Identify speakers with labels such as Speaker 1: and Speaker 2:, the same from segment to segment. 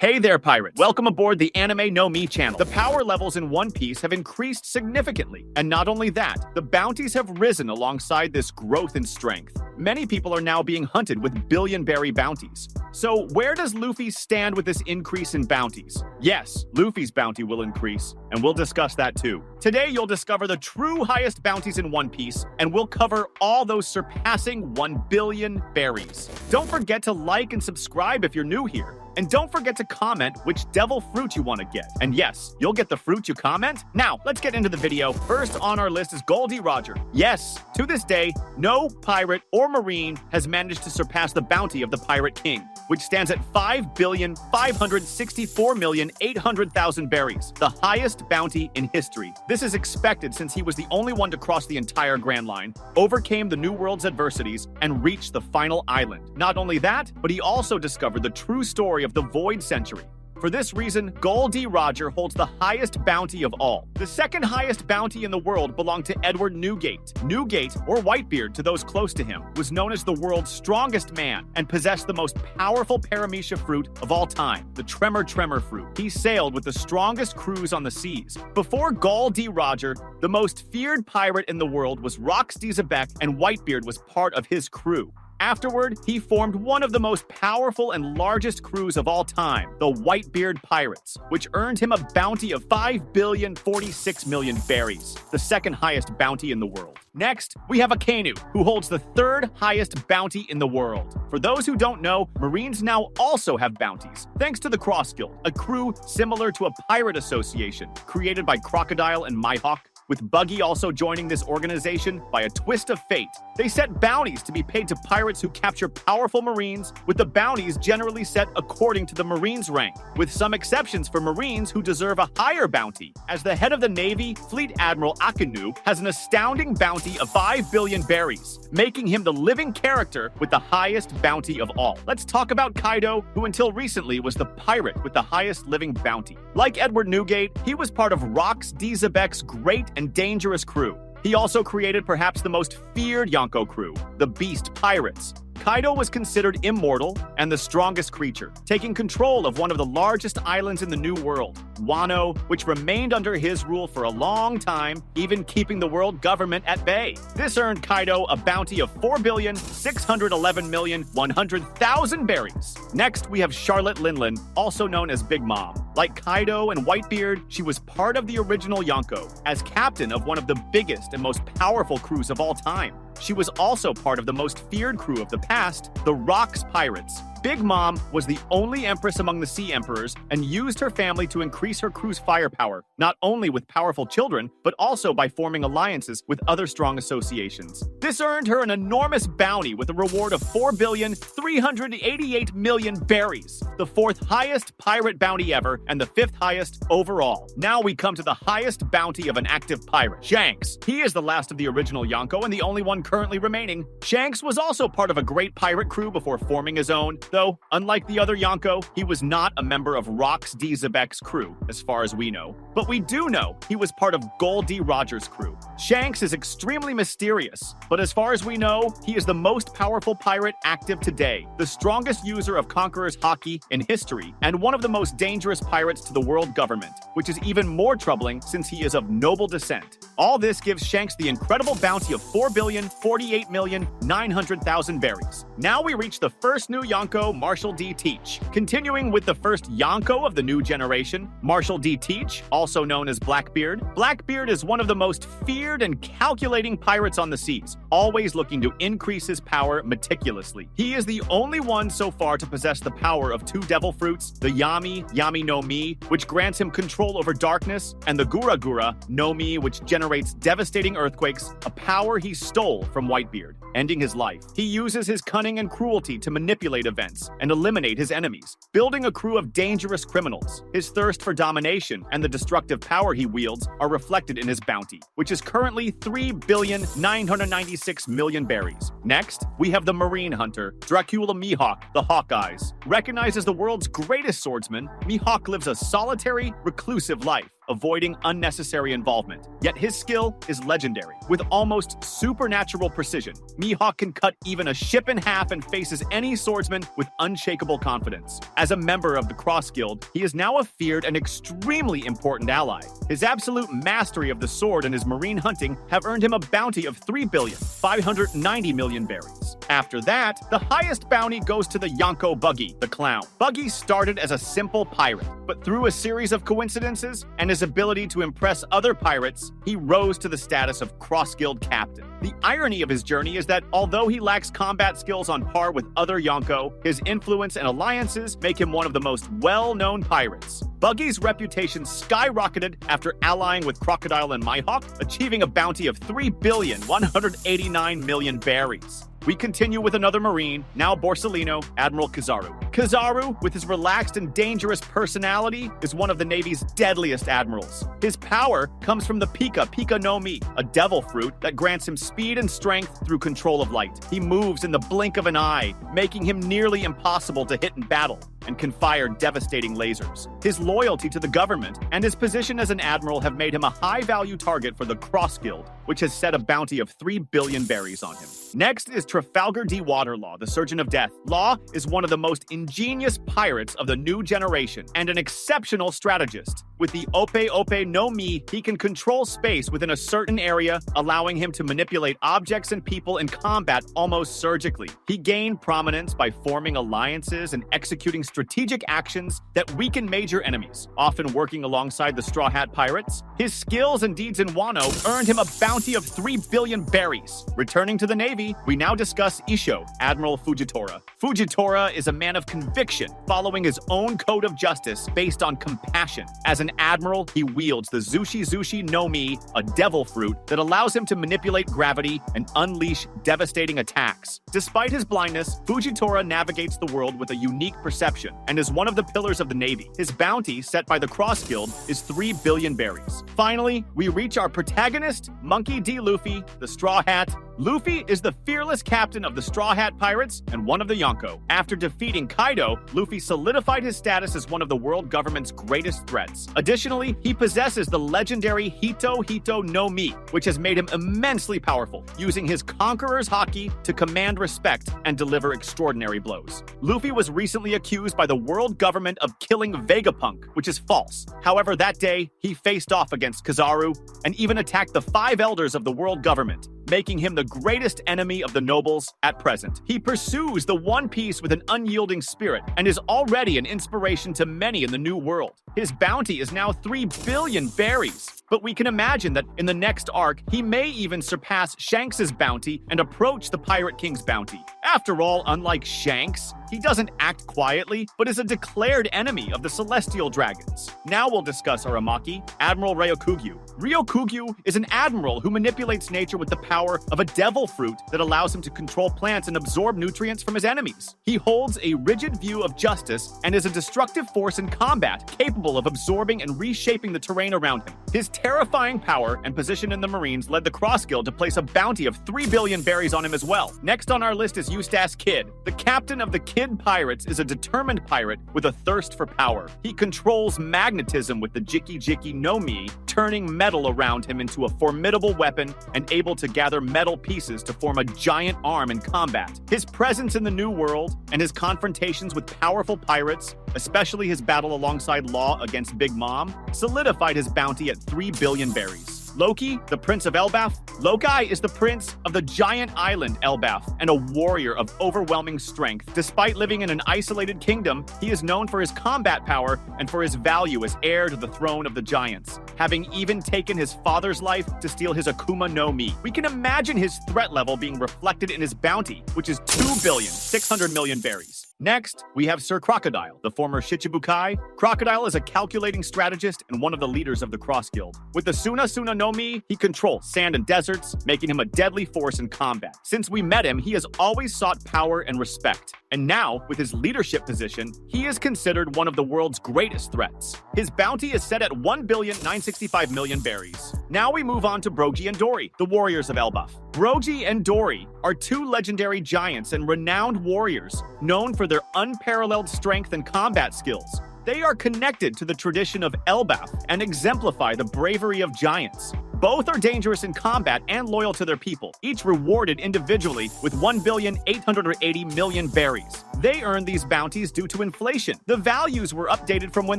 Speaker 1: Hey there, pirates! Welcome aboard the Anime No Mi channel. The power levels in One Piece have increased significantly, and not only that, the bounties have risen alongside this growth in strength. Many people are now being hunted with billion-berry bounties. So where does Luffy stand with this increase in bounties? Yes, Luffy's bounty will increase, and we'll discuss that too. Today, you'll discover the true highest bounties in One Piece, and we'll cover all those surpassing 1 billion berries. Don't forget to like and subscribe if you're new here. And don't forget to comment which devil fruit you want to get. And yes, you'll get the fruit you comment. Now, let's get into the video. First on our list is Goldie Roger. Yes, to this day, no pirate or marine has managed to surpass the bounty of the Pirate King, which stands at 5,564,800,000 berries, the highest bounty in history. This is expected since he was the only one to cross the entire Grand Line, overcame the New World's adversities, and reached the final island. Not only that, but he also discovered the true story of the Void Century. For this reason, Goldie Roger holds the highest bounty of all. The second highest bounty in the world belonged to Edward Newgate. Newgate, or Whitebeard to those close to him, was known as the world's strongest man and possessed the most powerful paramecia fruit of all time, the Tremor fruit. He sailed with the strongest crews on the seas. Before Goldie Roger, the most feared pirate in the world was Rox Dizabek, and Whitebeard was part of his crew. Afterward, he formed one of the most powerful and largest crews of all time, the Whitebeard Pirates, which earned him a bounty of 5,046,000,000 berries, the second highest bounty in the world. Next, we have a Cano, who holds the third highest bounty in the world. For those who don't know, Marines now also have bounties, thanks to the Cross Guild, a crew similar to a pirate association created by Crocodile and Mihawk, with Buggy also joining this organization by a twist of fate. They set bounties to be paid to pirates who capture powerful Marines, with the bounties generally set according to the Marine's rank, with some exceptions for Marines who deserve a higher bounty. As the head of the Navy, Fleet Admiral Akinu has an astounding bounty of 5 billion berries, making him the living character with the highest bounty of all. Let's talk about Kaido, who until recently was the pirate with the highest living bounty. Like Edward Newgate, he was part of Rox Dizabek's great and dangerous crew. He also created perhaps the most feared Yonko crew, the Beast Pirates. Kaido was considered immortal and the strongest creature, taking control of one of the largest islands in the New World, Wano, which remained under his rule for a long time, even keeping the world government at bay. This earned Kaido a bounty of 4,611,100,000 berries. Next, we have Charlotte Lindland, also known as Big Mom. Like Kaido and Whitebeard, she was part of the original Yonko, as captain of one of the biggest and most powerful crews of all time. She was also part of the most feared crew of the past, the Rox Pirates. Big Mom was the only empress among the Sea Emperors and used her family to increase her crew's firepower, not only with powerful children, but also by forming alliances with other strong associations. This earned her an enormous bounty with a reward of 4,388,000,000 berries, the fourth highest pirate bounty ever and the fifth highest overall. Now we come to the highest bounty of an active pirate, Shanks. He is the last of the original Yonko and the only one currently remaining. Shanks was also part of a great pirate crew before forming his own, though, unlike the other Yonko, he was not a member of Rox Dizabek's crew, as far as we know. But we do know he was part of Goldie Roger's crew. Shanks is extremely mysterious, but as far as we know, he is the most powerful pirate active today, the strongest user of Conqueror's Haki in history, and one of the most dangerous pirates to the world government, which is even more troubling since he is of noble descent. All this gives Shanks the incredible bounty of 4,048,900,000 berries. Now we reach the first new Yonko, Marshall D. Teach. Continuing with the first Yonko of the new generation, Marshall D. Teach, also known as Blackbeard. Blackbeard is one of the most feared and calculating pirates on the seas, always looking to increase his power meticulously. He is the only one so far to possess the power of two devil fruits, the Yami no Mi, which grants him control over darkness, and the Gura no Mi, which generates devastating earthquakes, a power he stole from Whitebeard, ending his life. He uses his cunning and cruelty to manipulate events and eliminate his enemies, building a crew of dangerous criminals. His thirst for domination and the destructive power he wields are reflected in his bounty, which is currently 3,996,000,000 berries. Next, we have the Marine Hunter, Dracula Mihawk, the Hawkeyes. Recognized as the world's greatest swordsman, Mihawk lives a solitary, reclusive life, avoiding unnecessary involvement. Yet his skill is legendary. With almost supernatural precision, Mihawk can cut even a ship in half and faces any swordsman with unshakable confidence. As a member of the Cross Guild, he is now a feared and extremely important ally. His absolute mastery of the sword and his marine hunting have earned him a bounty of 3,590,000,000 berries. After that, the highest bounty goes to the Yonko Buggy, the clown. Buggy started as a simple pirate, but through a series of coincidences and his ability to impress other pirates, he rose to the status of Cross Guild captain. The irony of his journey is that although he lacks combat skills on par with other Yonko, his influence and alliances make him one of the most well-known pirates. Buggy's reputation skyrocketed after allying with Crocodile and Mihawk, achieving a bounty of 3,189,000,000 berries. We continue with another Marine, now Borsellino, Admiral Kizaru. Kizaru, with his relaxed and dangerous personality, is one of the Navy's deadliest admirals. His power comes from the Pika no Mi, a devil fruit that grants him speed and strength through control of light. He moves in the blink of an eye, making him nearly impossible to hit in battle, and can fire devastating lasers. His loyalty to the government and his position as an admiral have made him a high-value target for the Cross Guild, which has set a bounty of 3,000,000,000 berries on him. Next is Trafalger Dwat Law, the Surgeon of Death. Law is one of the most ingenious pirates of the new generation and an exceptional strategist. With the Ope no Mi, he can control space within a certain area, allowing him to manipulate objects and people in combat almost surgically. He gained prominence by forming alliances and executing strategic actions that weaken major enemies, often working alongside the Straw Hat Pirates. His skills and deeds in Wano earned him a bounty of 3,000,000,000 berries. Returning to the Navy, we now discuss Isho, Admiral Fujitora. Fujitora is a man of conviction, following his own code of justice based on compassion. As an admiral, he wields the Zushi no Mi, a devil fruit that allows him to manipulate gravity and unleash devastating attacks. Despite his blindness, Fujitora navigates the world with a unique perception and is one of the pillars of the Navy. His bounty, set by the Cross Guild, is 3,000,000,000 berries. Finally, we reach our protagonist, Monkey D. Luffy, the Straw Hat. Luffy is the fearless captain of the Straw Hat Pirates and one of the Yonko. After defeating Kaido, Luffy solidified his status as one of the world government's greatest threats. Additionally, he possesses the legendary Hito no Mi, which has made him immensely powerful, using his Conqueror's Haki to command respect and deliver extraordinary blows. Luffy was recently accused by the world government of killing Vegapunk, which is false. However, that day, he faced off against Kizaru and even attacked the 5 elders of the world government, making him the greatest enemy of the nobles at present. He pursues the One Piece with an unyielding spirit and is already an inspiration to many in the New World. His bounty is now 3,000,000,000 berries. But we can imagine that in the next arc, he may even surpass Shanks' bounty and approach the Pirate King's bounty. After all, unlike Shanks, he doesn't act quietly, but is a declared enemy of the Celestial Dragons. Now we'll discuss Aramaki, Admiral Ryokugyu. Ryokugyu is an admiral who manipulates nature with the power of a devil fruit that allows him to control plants and absorb nutrients from his enemies. He holds a rigid view of justice and is a destructive force in combat, capable of absorbing and reshaping the terrain around him. His terrifying power and position in the Marines led the Cross Guild to place a bounty of 3,000,000,000 berries on him as well. Next on our list is Eustace Kid. The captain of the Kid Pirates is a determined pirate with a thirst for power. He controls magnetism with the Jiki no Mi, turning metal around him into a formidable weapon and able to gather metal pieces to form a giant arm in combat. His presence in the New World and his confrontations with powerful pirates, especially his battle alongside Law against Big Mom, solidified his bounty at 3,000,000,000 berries. Loki, the Prince of Elbaf. Loki is the prince of the giant island Elbaf and a warrior of overwhelming strength. Despite living in an isolated kingdom, he is known for his combat power and for his value as heir to the throne of the giants, having even taken his father's life to steal his Akuma no Mi. We can imagine his threat level being reflected in his bounty, which is 2,600,000,000 berries. Next, we have Sir Crocodile, the former Shichibukai. Crocodile is a calculating strategist and one of the leaders of the Cross Guild. With the Suna no Mi, he controls sand and deserts, making him a deadly force in combat. Since we met him, he has always sought power and respect. And now, with his leadership position, he is considered one of the world's greatest threats. His bounty is set at 1,965,000,000 berries. Now we move on to Broi and Dory, the warriors of Elbaf. Broi and Dory are 2 legendary giants and renowned warriors known for their unparalleled strength and combat skills. They are connected to the tradition of Elbaf and exemplify the bravery of giants. Both are dangerous in combat and loyal to their people, each rewarded individually with 1,880,000,000 berries. They earned these bounties due to inflation. The values were updated from when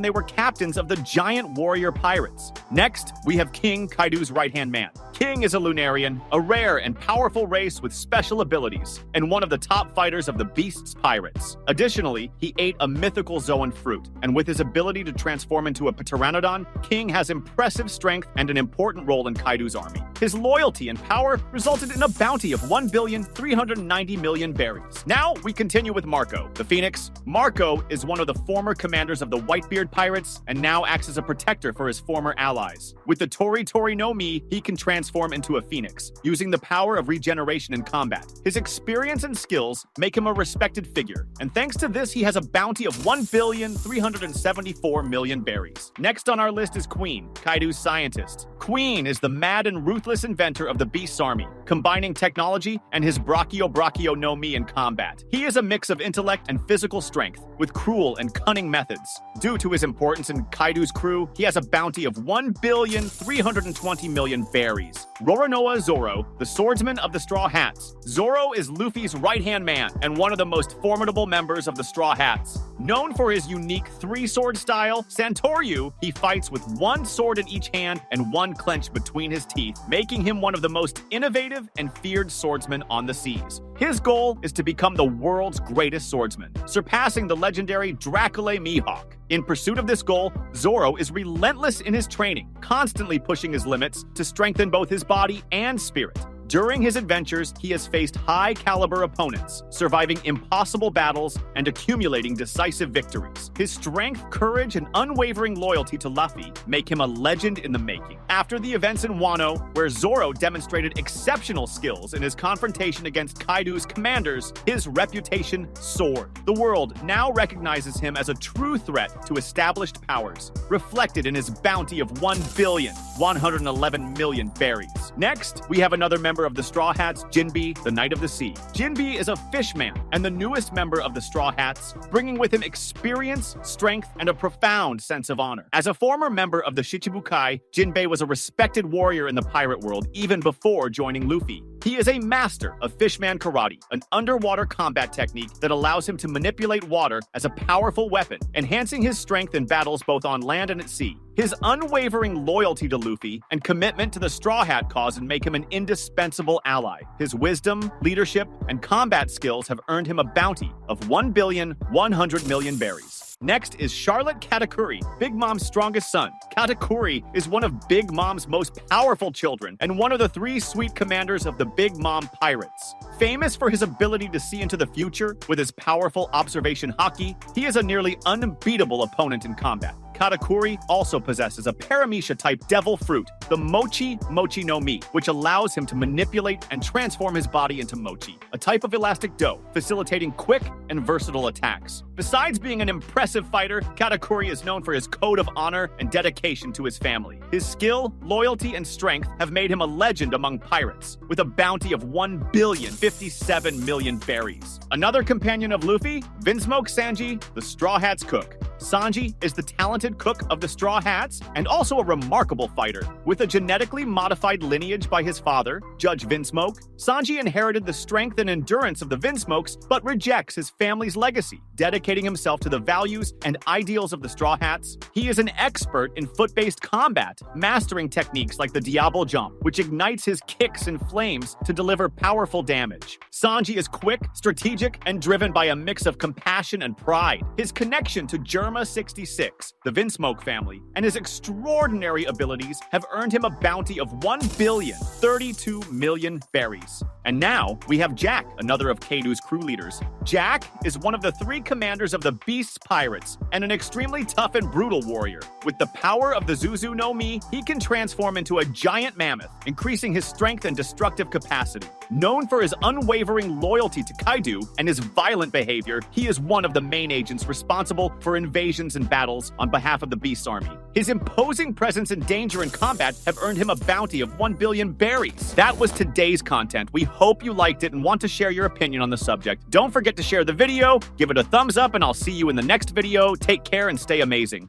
Speaker 1: they were captains of the giant warrior pirates. Next, we have King Kaidu's right-hand man. King is a Lunarian, a rare and powerful race with special abilities, and one of the top fighters of the Beast's pirates. Additionally, he ate a mythical Zoan fruit, and with his ability to transform into a pteranodon, King has impressive strength and an important role in Kaidu's army. His loyalty and power resulted in a bounty of 1,390,000,000 berries. Now, we continue with Marco, the Phoenix. Marco is one of the former commanders of the Whitebeard pirates, and now acts as a protector for his former allies. With the Tori no Mi, he can transform into a phoenix, using the power of regeneration in combat. His experience and skills make him a respected figure, and thanks to this, he has a bounty of 1,374,000,000 berries. Next on our list is Queen, Kaidu's scientist. Queen is the mad and ruthless inventor of the Beast's army, combining technology and his Brachio no Mi in combat. He is a mix of intellect and physical strength, with cruel and cunning methods. Due to his importance in Kaidu's crew, he has a bounty of 1,320,000,000 berries. Roronoa Zoro, the swordsman of the Straw Hats. Zoro is Luffy's right-hand man and one of the most formidable members of the Straw Hats. Known for his unique three-sword style, Santoryu, he fights with one sword in each hand and one clenched between his teeth, making him one of the most innovative and feared swordsmen on the seas. His goal is to become the world's greatest swordsman, surpassing the legendary Draculae Mihawk. In pursuit of this goal, Zoro is relentless in his training, constantly pushing his limits to strengthen both his body and spirit. During his adventures, he has faced high-caliber opponents, surviving impossible battles and accumulating decisive victories. His strength, courage, and unwavering loyalty to Luffy make him a legend in the making. After the events in Wano, where Zoro demonstrated exceptional skills in his confrontation against Kaidu's commanders, his reputation soared. The world now recognizes him as a true threat to established powers, reflected in his bounty of 1,111,000,000 berries. Next, we have another member of the Straw Hats, Jinbe, the Knight of the Sea. Jinbe is a fishman and the newest member of the Straw Hats, bringing with him experience, strength, and a profound sense of honor. As a former member of the Shichibukai, Jinbe was a respected warrior in the pirate world even before joining Luffy. He is a master of fishman karate, an underwater combat technique that allows him to manipulate water as a powerful weapon, enhancing his strength in battles both on land and at sea. His unwavering loyalty to Luffy and commitment to the Straw Hat cause make him an indispensable ally. His wisdom, leadership, and combat skills have earned him a bounty of 1,100,000,000 berries. Next is Charlotte Katakuri, Big Mom's strongest son. Katakuri is one of Big Mom's most powerful children and one of the three sweet commanders of the Big Mom Pirates. Famous for his ability to see into the future with his powerful observation haki, he is a nearly unbeatable opponent in combat. Katakuri also possesses a Paramecia-type devil fruit, the Mochi no Mi, which allows him to manipulate and transform his body into mochi, a type of elastic dough, facilitating quick and versatile attacks. Besides being an impressive fighter, Katakuri is known for his code of honor and dedication to his family. His skill, loyalty, and strength have made him a legend among pirates, with a bounty of 1,057,000,000 berries. Another companion of Luffy, Vinsmoke Sanji, the Straw Hat's cook. Sanji is the talented cook of the Straw Hats and also a remarkable fighter. With a genetically modified lineage by his father, Judge Vinsmoke, Sanji inherited the strength and endurance of the Vinsmokes but rejects his family's legacy, dedicating himself to the values and ideals of the Straw Hats. He is an expert in foot-based combat, mastering techniques like the Diablo Jump, which ignites his kicks and flames to deliver powerful damage. Sanji is quick, strategic, and driven by a mix of compassion and pride. His connection to Germa 66, the Vinsmoke family, and his extraordinary abilities have earned him a bounty of 1,032,000,000 berries. And now, we have Jack, another of Kaido's crew leaders. Jack is one of the three commanders of the Beast's pirates, and an extremely tough and brutal warrior. With the power of the Zuzu no Mi, he can transform into a giant mammoth, increasing his strength and destructive capacity. Known for his unwavering loyalty to Kaidu and his violent behavior, he is one of the main agents responsible for invasions and battles on behalf of the Beast's army. His imposing presence and danger in combat have earned him a bounty of 1 billion berries. That was today's content. We hope you liked it and want to share your opinion on the subject. Don't forget to share the video, give it a thumbs up, and I'll see you in the next video. Take care and stay amazing.